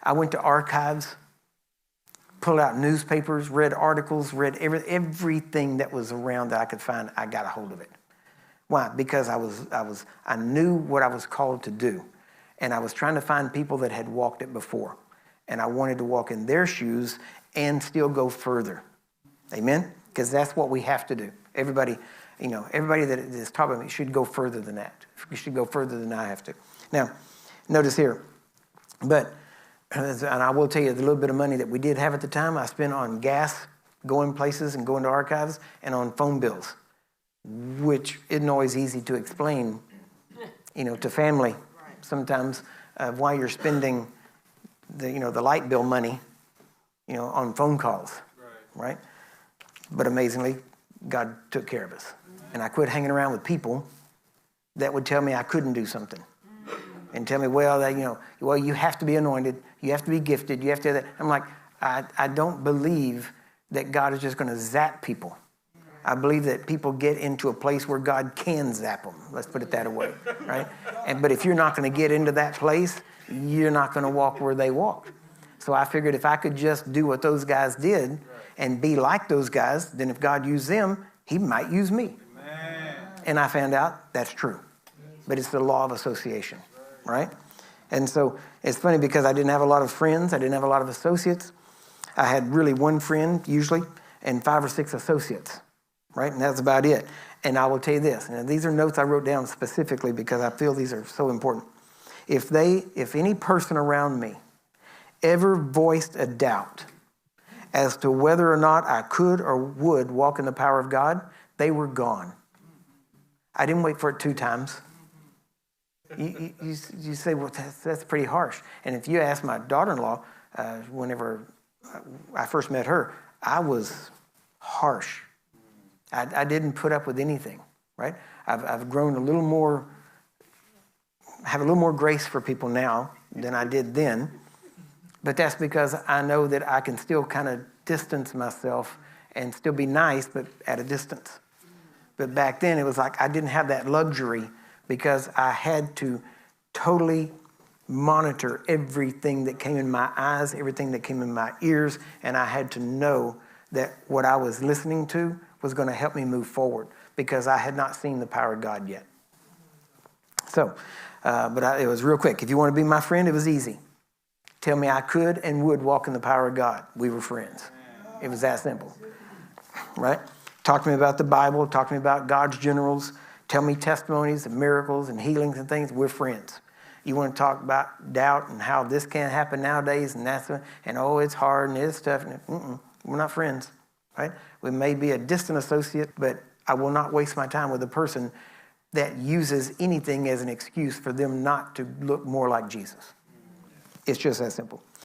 I went to archives, pulled out newspapers, read articles, read everything that was around that I could find. I got a hold of it. Why? Because I knew what I was called to do. And I was trying to find people that had walked it before. And I wanted to walk in their shoes and still go further. Amen? Because that's what we have to do. Everybody that is talking about me should go further than that. You should go further than I have to. Now, notice here. But, and I will tell you, the little bit of money that we did have at the time, I spent on gas, going places and going to archives, and on phone bills, which isn't always easy to explain, to family sometimes why you're spending the light bill money, on phone calls, right? But amazingly, God took care of us. And I quit hanging around with people that would tell me I couldn't do something. And tell me, well, you have to be anointed, you have to be gifted, you have to do that. I'm like, I don't believe that God is just going to zap people. I believe that people get into a place where God can zap them. Let's put it that way, right? But if you're not going to get into that place, you're not going to walk where they walked. So I figured if I could just do what those guys did and be like those guys, then if God used them, he might use me. Amen. And I found out that's true. But it's the law of association, right? And so it's funny because I didn't have a lot of friends. I didn't have a lot of associates. I had really one friend usually and 5 or 6 associates, right? And that's about it. And I will tell you this, and these are notes I wrote down specifically because I feel these are so important. If any person around me ever voiced a doubt as to whether or not I could or would walk in the power of God, they were gone. I didn't wait for it 2 times. You say, well, that's pretty harsh. And if you ask my daughter-in-law, whenever I first met her, I was harsh. I didn't put up with anything, right? I've grown have a little more grace for people now than I did then. But that's because I know that I can still kind of distance myself and still be nice, but at a distance. But back then, it was like I didn't have that luxury because I had to totally monitor everything that came in my eyes, everything that came in my ears, and I had to know that what I was listening to was going to help me move forward because I had not seen the power of God yet. So, it was real quick. If you want to be my friend, it was easy. Tell me I could and would walk in the power of God. We were friends. It was that simple, right? Talk to me about the Bible. Talk to me about God's generals. Tell me testimonies and miracles and healings and things. We're friends. You want to talk about doubt and how this can't happen nowadays and it's hard and it's tough. We're not friends, right? We may be a distant associate, but I will not waste my time with a person that uses anything as an excuse for them not to look more like Jesus. It's just that simple.